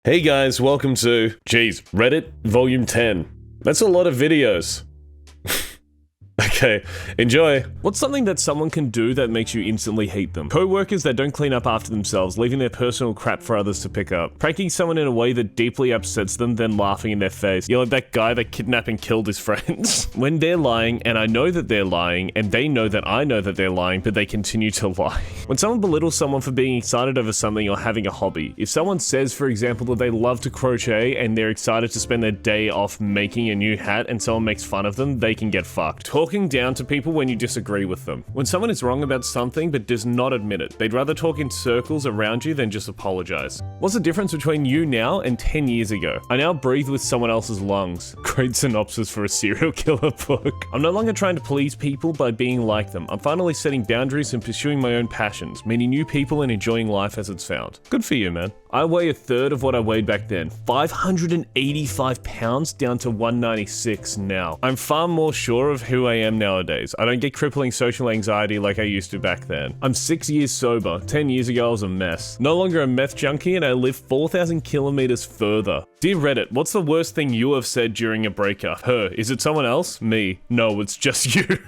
Hey guys, welcome to, Reddit Volume 10. That's a lot of videos. Okay, enjoy. What's something that someone can do that makes you instantly hate them? Co-workers that don't clean up after themselves, leaving their personal crap for others to pick up. Pranking someone in a way that deeply upsets them, then laughing in their face. You're like that guy that kidnapped and killed his friends. When they're lying, and I know that they're lying, and they know that I know that they're lying, but they continue to lie. When someone belittles someone for being excited over something or having a hobby. If someone says, for example, that they love to crochet and they're excited to spend their day off making a new hat and someone makes fun of them, they can get fucked. Talking down to people when you disagree with them. When someone is wrong about something but does not admit it, they'd rather talk in circles around you than just apologize. What's the difference between you now and 10 years ago? I now breathe with someone else's lungs. Great synopsis for a serial killer book. I'm no longer trying to please people by being like them. I'm finally setting boundaries and pursuing my own passions, meeting new people and enjoying life as it's found. Good for you, man. I weigh a third of what I weighed back then. 585 pounds down to 196 now. I'm far more sure of who I am nowadays. I don't get crippling social anxiety like I used to back then. I'm 6 years sober. 10 years ago I was a mess. No longer a meth junkie and I live 4,000 kilometers further. Dear Reddit, what's the worst thing you have said during a breakup? Her. Is it someone else? Me. No, it's just you.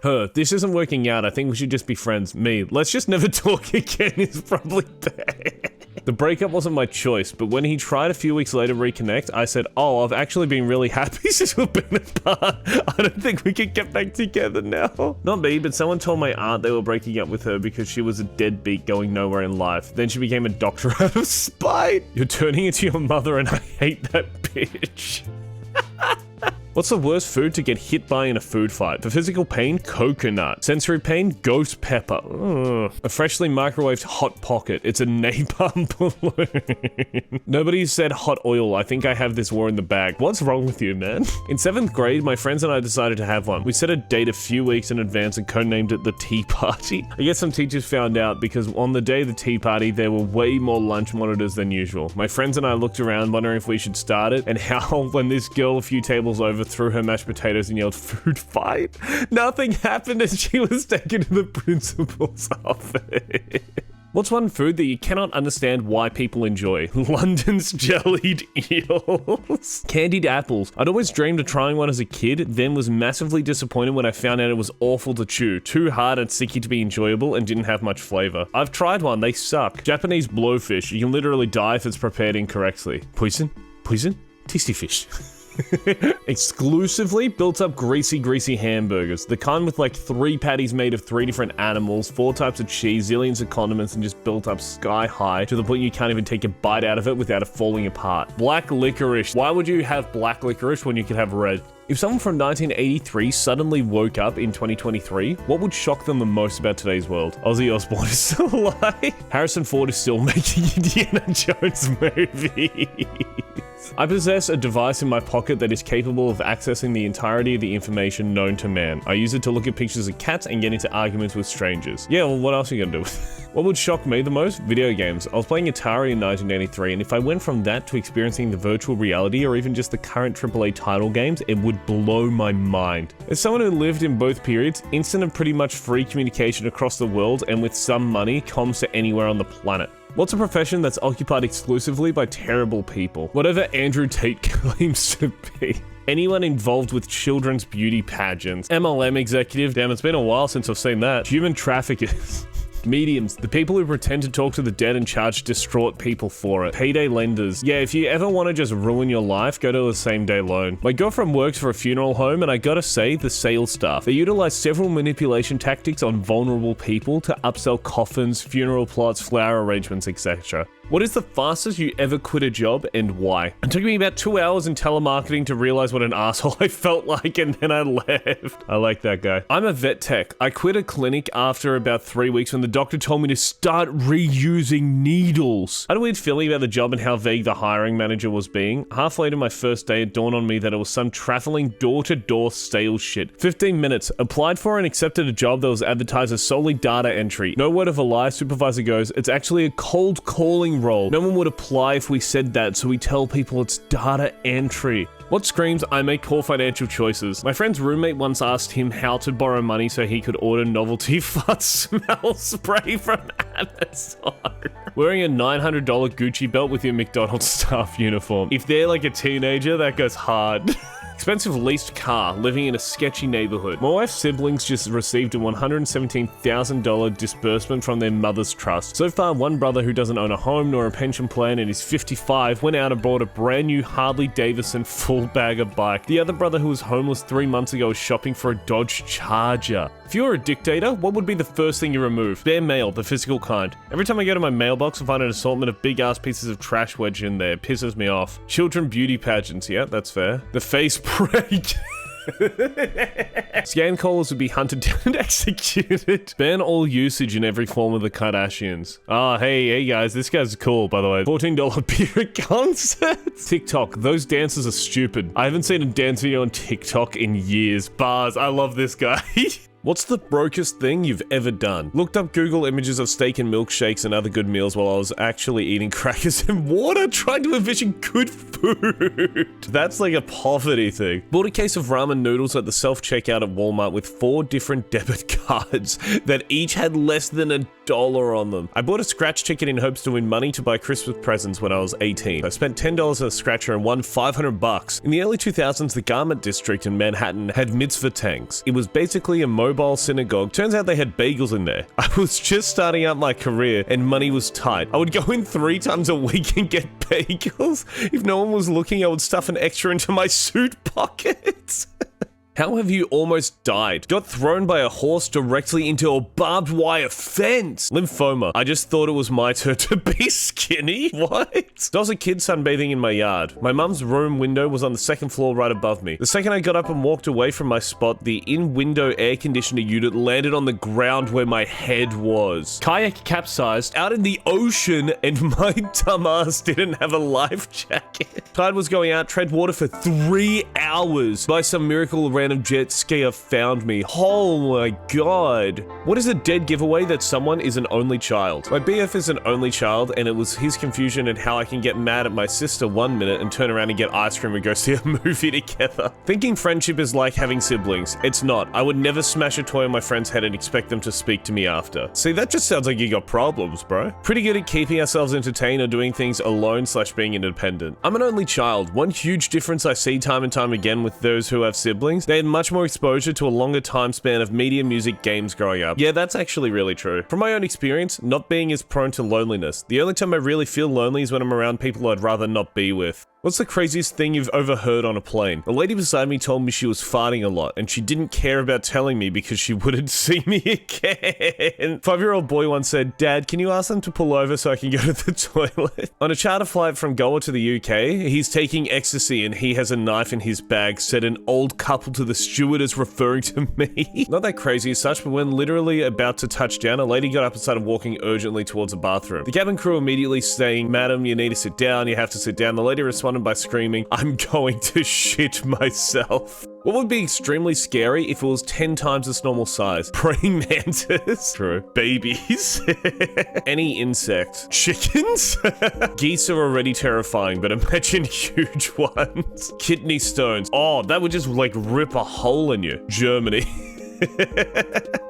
Her. This isn't working out. I think we should just be friends. Me. Let's just never talk again is probably bad. The breakup wasn't my choice, but when he tried a few weeks later to reconnect, I said, oh, I've actually been really happy since we've been apart. I don't think we can get back together now. Not me, but someone told my aunt they were breaking up with her because she was a deadbeat going nowhere in life. Then she became a doctor out of spite. You're turning into your mother and I hate that bitch. What's the worst food to get hit by in a food fight? For physical pain, coconut. Sensory pain, ghost pepper. Ugh. A freshly microwaved hot pocket. It's a napalm balloon. Nobody said hot oil. I think I have this war in the bag. What's wrong with you, man? In 7th grade, my friends and I decided to have one. We set a date a few weeks in advance and codenamed it the Tea Party. I guess some teachers found out because on the day of the tea party, there were way more lunch monitors than usual. My friends and I looked around wondering if we should start it and how when this girl a few tables over threw her mashed potatoes and yelled food fight. Nothing happened and she was taken to the principal's office. What's one food that you cannot understand why people enjoy? London's jellied eels. Candied apples. I'd always dreamed of trying one as a kid, then was massively disappointed when I found out it was awful to chew, too hard and sticky to be enjoyable, and didn't have much flavor. I've tried one, they suck. Japanese blowfish. You can literally die if it's prepared incorrectly. Poison? Poison? Tasty fish. Exclusively built up greasy hamburgers. The kind with like 3 patties made of 3 different animals, 4 types of cheese, zillions of condiments, and just built up sky high to the point you can't even take a bite out of it without it falling apart. Black licorice. Why would you have black licorice when you could have red? If someone from 1983 suddenly woke up in 2023, what would shock them the most about today's world? Ozzy Osbourne is still alive. Harrison Ford is still making Indiana Jones movies. I possess a device in my pocket that is capable of accessing the entirety of the information known to man. I use it to look at pictures of cats and get into arguments with strangers. Yeah, well, what else are you gonna do with it? What would shock me the most? Video games. I was playing Atari in 1983, and if I went from that to experiencing the virtual reality or even just the current AAA title games, it would blow my mind. As someone who lived in both periods, instant and pretty much free communication across the world and with some money, comms to anywhere on the planet. What's a profession that's occupied exclusively by terrible people? Whatever Andrew Tate claims to be. Anyone involved with children's beauty pageants. MLM executive. Damn, it's been a while since I've seen that. Human traffickers. Mediums, the people who pretend to talk to the dead and charge distraught people for it. Payday lenders. Yeah, if you ever want to just ruin your life, go to a same-day loan. My girlfriend works for a funeral home, and I gotta say, the sales staff. They utilize several manipulation tactics on vulnerable people to upsell coffins, funeral plots, flower arrangements, etc. What is the fastest you ever quit a job and why? It took me about 2 hours in telemarketing to realize what an asshole I felt like, and then I left. I like that guy. I'm a vet tech. I quit a clinic after about 3 weeks when the doctor told me to start reusing needles. I had a weird feeling about the job and how vague the hiring manager was being. Halfway to my first day, it dawned on me that it was some traveling door-to-door sales shit. 15 minutes. Applied for and accepted a job that was advertised as solely data entry. No word of a lie, supervisor goes, it's actually a cold calling role. No one would apply if we said that, so we tell people it's data entry. What screams I make poor financial choices? My friend's roommate once asked him how to borrow money so he could order novelty fart smell spray from That's hard. Wearing a $900 Gucci belt with your McDonald's staff uniform. If they're like a teenager, that goes hard. Expensive leased car, living in a sketchy neighborhood. My wife's siblings just received a $117,000 disbursement from their mother's trust. So far, one brother who doesn't own a home nor a pension plan and is 55 went out and bought a brand new Harley Davidson full bagger bike. The other brother, who was homeless 3 months ago, is shopping for a Dodge Charger. If you were a dictator, what would be the first thing you remove? Bare mail, the physical kind. Every time I go to my mailbox, I find an assortment of big ass pieces of trash wedged in there. It pisses me off. Children beauty pageants, yeah, that's fair. The face break. Scam callers would be hunted down and executed. Ban all usage in every form of the Kardashians. Oh, hey guys, this guy's cool, by the way. $14 beer at concerts. TikTok, those dancers are stupid. I haven't seen a dance video on TikTok in years. Bars, I love this guy. What's the brokest thing you've ever done? Looked up Google images of steak and milkshakes and other good meals while I was actually eating crackers and water, trying to envision good food. That's like a poverty thing. Bought a case of ramen noodles at the self-checkout at Walmart with 4 different debit cards that each had less than $1 on them. I bought a scratch ticket in hopes to win money to buy Christmas presents when I was 18. I spent $10 on a scratcher and won $500. In the early 2000s, the garment district in Manhattan had mitzvah tanks. It was basically a mobile synagogue. Turns out they had bagels in there. I was just starting out my career and money was tight. I would go in 3 times a week and get bagels. If no one was looking, I would stuff an extra into my suit pockets. How have you almost died? Got thrown by a horse directly into a barbed wire fence. Lymphoma. I just thought it was my turn to be skinny. What? So I was a kid sunbathing in my yard. My mum's room window was on the 2nd floor right above me. The second I got up and walked away from my spot, the in-window air conditioner unit landed on the ground where my head was. Kayak capsized out in the ocean and my dumbass didn't have a life jacket. Tide was going out, tread water for 3 hours. By some miracle, a random jet skier found me. Oh my god. What is a dead giveaway that someone is an only child? My BF is an only child, and it was his confusion and how I can get mad at my sister 1 minute and turn around and get ice cream and go see a movie together. Thinking friendship is like having siblings. It's not. I would never smash a toy on my friend's head and expect them to speak to me after. See, that just sounds like you got problems, bro. Pretty good at keeping ourselves entertained or doing things alone / being independent. I'm an only child. One huge difference I see time and time again with those who have siblings, they had much more exposure to a longer time span of media, music, games growing up. Yeah, that's actually really true. From my own experience, not being as prone to loneliness. The only time I really feel lonely is when I'm around people I'd rather not be with. What's the craziest thing you've overheard on a plane? A lady beside me told me she was farting a lot, and she didn't care about telling me because she wouldn't see me again. 5-year-old boy once said, "Dad, can you ask them to pull over so I can go to the toilet?" On a charter flight from Goa to the UK, he's taking ecstasy and he has a knife in his bag, said an old couple to the stewardess referring to me. Not that crazy as such, but when literally about to touch down, a lady got up and started walking urgently towards a bathroom. The cabin crew immediately saying, "Madam, you need to sit down, you have to sit down." The lady responded by screaming, "I'm going to shit myself." What would be extremely scary if it was 10 times its normal size? Praying mantis. True. Babies. Any insect. Chickens? Geese are already terrifying, but imagine huge ones. Kidney stones. Oh, that would just like rip a hole in you. Germany.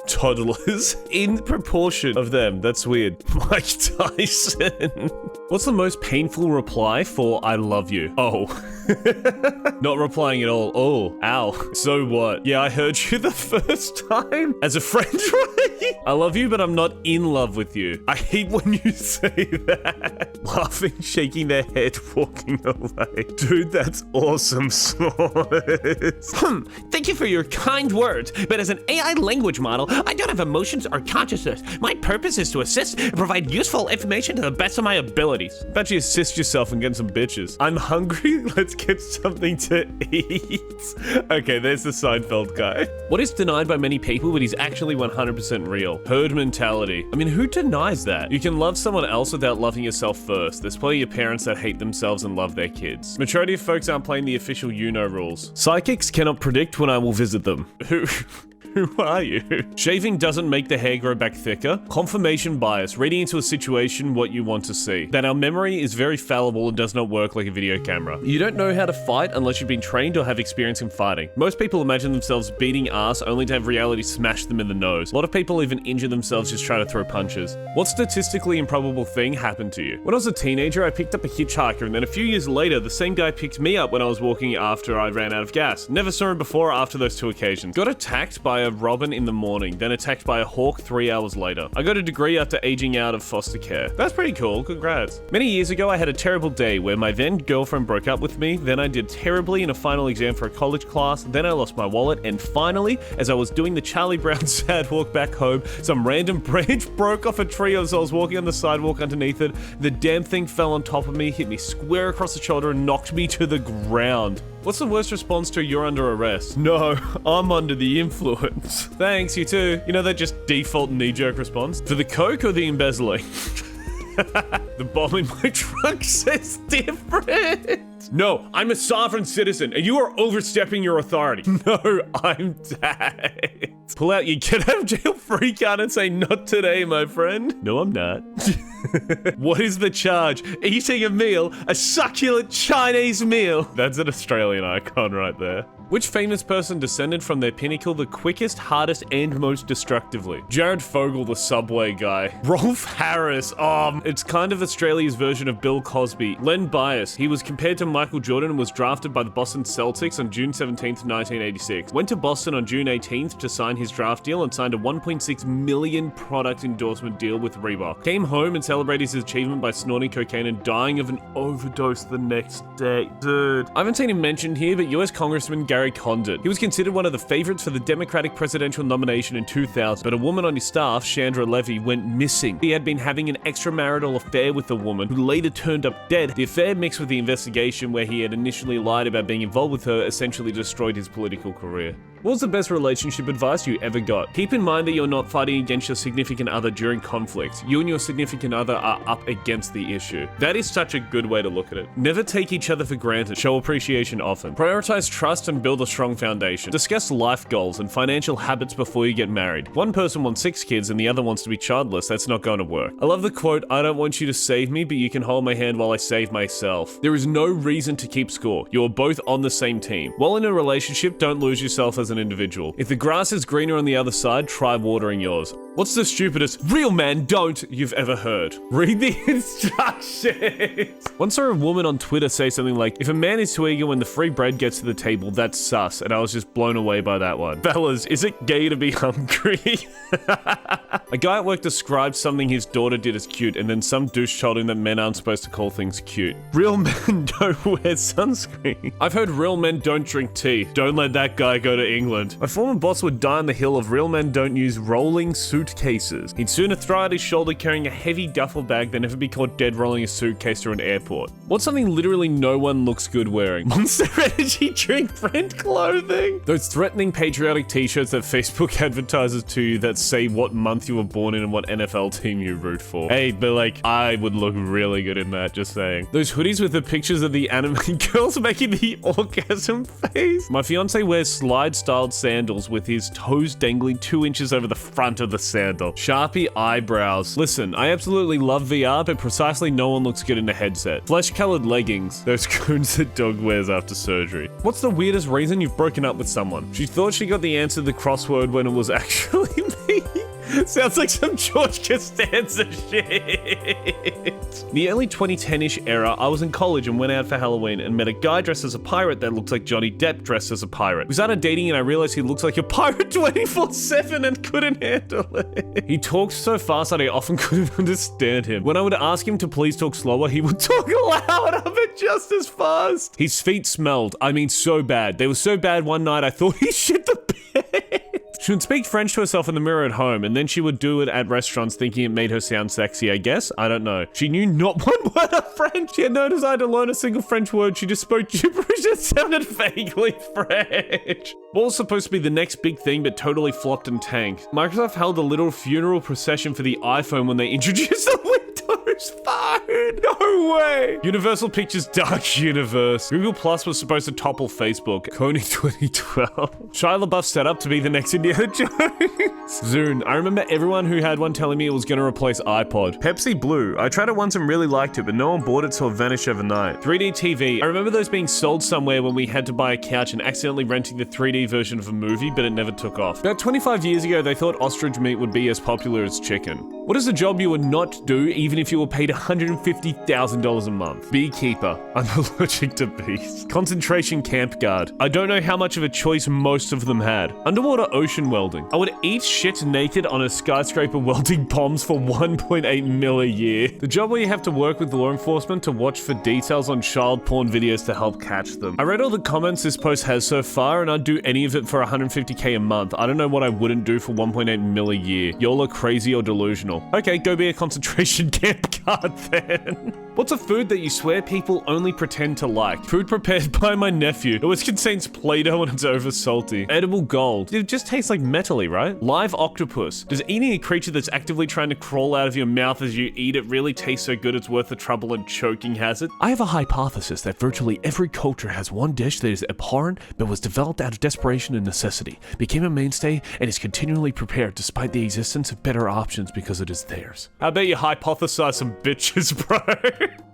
Toddlers. In proportion of them. That's weird. Mike Tyson. What's the most painful reply for "I love you"? Oh. Not replying at all. Oh, ow. So what? Yeah, I heard you the first time. As a friend, right? I love you, but I'm not in love with you. I hate when you say that. Laughing, shaking their head, walking away. Dude, that's awesome sauce. Thank you for your kind words, but as an AI language model, I don't have emotions or consciousness. My purpose is to assist and provide useful information to the best of my abilities. Bet you assist yourself and get some bitches. I'm hungry, let's get something to eat. Okay, there's the Seinfeld guy. What is denied by many people, but is actually 100% real? Herd mentality. I mean, who denies that? You can love someone else without loving yourself first. There's plenty of parents that hate themselves and love their kids. Majority of folks aren't playing the official you-know rules. Psychics cannot predict when I will visit them. Who are you? Shaving doesn't make the hair grow back thicker. Confirmation bias, reading into a situation what you want to see. That our memory is very fallible and does not work like a video camera. You don't know how to fight unless you've been trained or have experience in fighting. Most people imagine themselves beating ass only to have reality smash them in the nose. A lot of people even injure themselves just trying to throw punches. What statistically improbable thing happened to you? When I was a teenager, I picked up a hitchhiker, and then a few years later, the same guy picked me up when I was walking after I ran out of gas. Never saw him before or after those two occasions. Got attacked by a robin in the morning, then attacked by a hawk 3 hours later. I got a degree after aging out of foster care. That's pretty cool, congrats. Many years ago, I had a terrible day where my then girlfriend broke up with me, then I did terribly in a final exam for a college class, then I lost my wallet, and finally, as I was doing the Charlie Brown sad walk back home, some random branch broke off a tree as I was walking on the sidewalk underneath it. The damn thing fell on top of me, hit me square across the shoulder, and knocked me to the ground. What's the worst response to "you're under arrest"? No, I'm under the influence. Thanks, you too. You know that just default knee-jerk response? For the coke or the embezzling? The bomb in my trunk says different. No, I'm a sovereign citizen, and you are overstepping your authority. No, I'm dead. Pull out your get out of jail free card and say, "Not today, my friend." No, I'm not. What is the charge? Eating a meal, a succulent Chinese meal. That's an Australian icon right there. Which famous person descended from their pinnacle the quickest, hardest, and most destructively? Jared Fogle, the Subway guy. Rolf Harris. It's kind of Australia's version of Bill Cosby. Len Bias. He was compared to Michael Jordan and was drafted by the Boston Celtics on June 17th, 1986. Went to Boston on June 18th to sign his draft deal and signed a $1.6 million product endorsement deal with Reebok. Came home and celebrated his achievement by snorting cocaine and dying of an overdose the next day. Dude. I haven't seen him mentioned here, but US Congressman Gary Condit. He was considered one of the favorites for the Democratic presidential nomination in 2000, but a woman on his staff, Chandra Levy, went missing. He had been having an extramarital affair with the woman, who later turned up dead. The affair mixed with the investigation where he had initially lied about being involved with her essentially destroyed his political career. What was the best relationship advice you ever got? Keep in mind that you're not fighting against your significant other during conflict. You and your significant other are up against the issue. That is such a good way to look at it. Never take each other for granted. Show appreciation often. Prioritize trust and build a strong foundation. Discuss life goals and financial habits before you get married. One person wants 6 kids and the other wants to be childless. That's not going to work. I love the quote, "I don't want you to save me, but you can hold my hand while I save myself." There is no reason to keep score. You are both on the same team. While in a relationship, don't lose yourself as an individual. If the grass is greener on the other side, try watering yours. What's the stupidest "real man don't" you've ever heard? Read the instructions. Once saw a woman on Twitter say something like, "If a man is too eager when the free bread gets to the table, that's sus," and I was just blown away by that one. Fellas, is it gay to be hungry? A guy at work described something his daughter did as cute, and then some douche told him that men aren't supposed to call things cute. Real men don't wear sunscreen. I've heard real men don't drink tea. Don't let that guy go to England. My former boss would die on the hill of real men don't use rolling suitcases. He'd sooner throw out his shoulder carrying a heavy duffel bag than ever be caught dead rolling a suitcase through an airport. What's something literally no one looks good wearing? Monster Energy drink brand clothing. Those threatening patriotic t-shirts that Facebook advertises to you that say what month you were born in and what NFL team you root for. Hey, but like, I would look really good in that, just saying. Those hoodies with the pictures of the anime girls making the orgasm face. My fiance wears slide-styled sandals with his toes dangling 2 inches over the front of the sandal. Sharpie eyebrows. Listen, I absolutely love VR, but precisely no one looks good in a headset. Flesh-colored leggings. Those coons that dog wears after surgery. What's the weirdest reason you've broken up with someone? She thought she got the answer to the crossword when it was actually me. Sounds like some George Costanza shit. The early 2010-ish era, I was in college and went out for Halloween and met a guy dressed as a pirate that looked like Johnny Depp dressed as a pirate. We started dating and I realized he looks like a pirate 24/7 and couldn't handle it. He talked so fast that I often couldn't understand him. When I would ask him to please talk slower, he would talk louder but just as fast. His feet smelled. I mean, so bad. They were so bad one night I thought he shit the bed. She would speak French to herself in the mirror at home, and then she would do it at restaurants thinking it made her sound sexy, I guess? I don't know. She knew not one word of French. She had no desire to learn a single French word. She just spoke gibberish that sounded vaguely French. What was supposed to be the next big thing, but totally flopped and tanked? Microsoft held a little funeral procession for the iPhone when they introduced the Windows Phone. No way! Universal Pictures Dark Universe. Google Plus was supposed to topple Facebook. Coney 2012. Shia LaBeouf set up to be the next Indiana Jones. Zune. I remember everyone who had one telling me it was going to replace iPod. Pepsi Blue. I tried it once and really liked it, but no one bought it, so it vanished overnight. 3D TV. I remember those being sold somewhere when we had to buy a couch and accidentally renting the 3D version of a movie, but it never took off. About 25 years ago, they thought ostrich meat would be as popular as chicken. What is a job you would not do even if you were paid $150,000 a month? Beekeeper. I'm allergic to bees. Concentration camp guard. I don't know how much of a choice most of them had. Underwater ocean welding. I would eat shit naked on a skyscraper welding bombs for 1.8 mil a year. The job where you have to work with law enforcement to watch for details on child porn videos to help catch them. I read all the comments this post has so far and I'd do any of it for 150k a month. I don't know what I wouldn't do for 1.8 mil a year. Y'all are crazy or delusional. Okay, go be a concentration camp guard then. What's a food that you swear people only pretend to like? Food prepared by my nephew. It always contains Play-Doh and it's over salty. Edible gold. It just tastes like metally, right? Live octopus. Does eating a creature that's actively trying to crawl out of your mouth as you eat it really taste so good it's worth the trouble and choking hazard? I have a hypothesis that virtually every culture has one dish that is abhorrent but was developed out of desperation and necessity, became a mainstay, and is continually prepared despite the existence of better options because it is theirs. I bet you hypothesize some bitches, bro.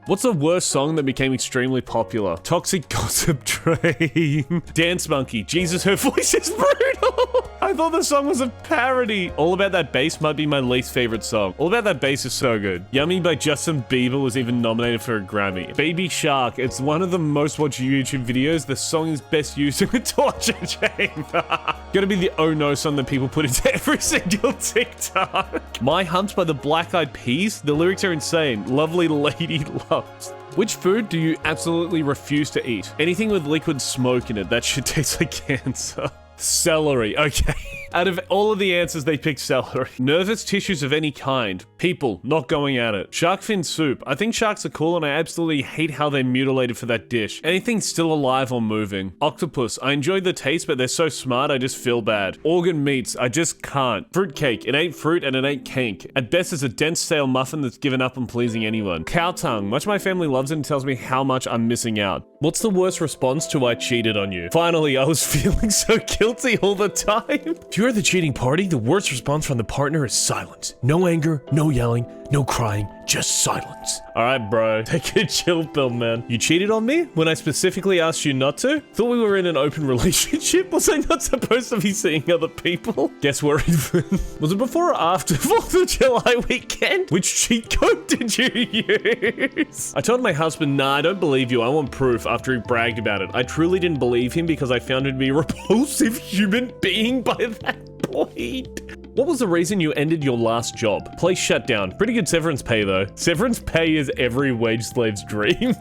What's the worst song that became extremely popular? Toxic Gossip Train. Dance Monkey. Jesus, her voice is brutal. I thought the song was a parody. All About That Bass might be my least favorite song. All About That Bass is so good. Yummy by Justin Bieber was even nominated for a Grammy. Baby Shark. It's one of the most watched YouTube videos. The song is best used in a torture chamber. Gotta be the oh no song that people put into every single TikTok. My Hunt by the Black Eyed Peas. The lyrics are insane. Lovely lady loves. Which food do you absolutely refuse to eat? Anything with liquid smoke in it. That shit tastes like cancer. Celery. Okay. Out of all of the answers, they picked celery. Nervous tissues of any kind. People not going at it. Shark fin soup. I think sharks are cool and I absolutely hate how they're mutilated for that dish. Anything still alive or moving. Octopus. I enjoy the taste, but they're so smart, I just feel bad. Organ meats. I just can't. Fruitcake. It ain't fruit and it ain't cake. At best, it's a dense stale muffin that's given up on pleasing anyone. Cow tongue. Much of my family loves it and tells me how much I'm missing out. What's the worst response to I cheated on you? Finally, I was feeling so guilty all the time. If you're the cheating party, the worst response from the partner is silence. No anger, no yelling, no crying, just silence. All right, bro. Take a chill pill, man. You cheated on me when I specifically asked you not to? Thought we were in an open relationship? Was I not supposed to be seeing other people? Guess we're even. Was it before or after 4th of July weekend? Which cheat code did you use? I told my husband, nah, I don't believe you. I want proof after he bragged about it. I truly didn't believe him because I found him to be a repulsive human being by that point. What was the reason you ended your last job? Place shut down. Pretty good severance pay though. Severance pay is every wage slave's dream.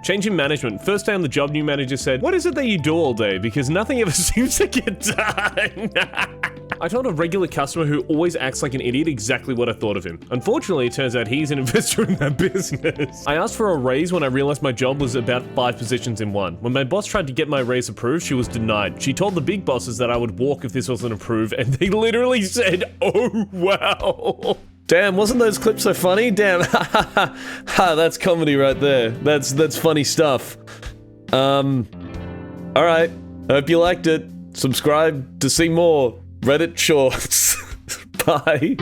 Change in management. First day on the job, new manager said, what is it that you do all day? Because nothing ever seems to get done. I told a regular customer who always acts like an idiot exactly what I thought of him. Unfortunately, it turns out he's an investor in that business. I asked for a raise when I realized my job was about 5 positions in one. When my boss tried to get my raise approved, she was denied. She told the big bosses that I would walk if this wasn't approved, and they literally said, oh, wow. Damn, wasn't those clips so funny? Damn, that's comedy right there. That's funny stuff. All right, hope you liked it. Subscribe to see more Reddit shorts. Bye.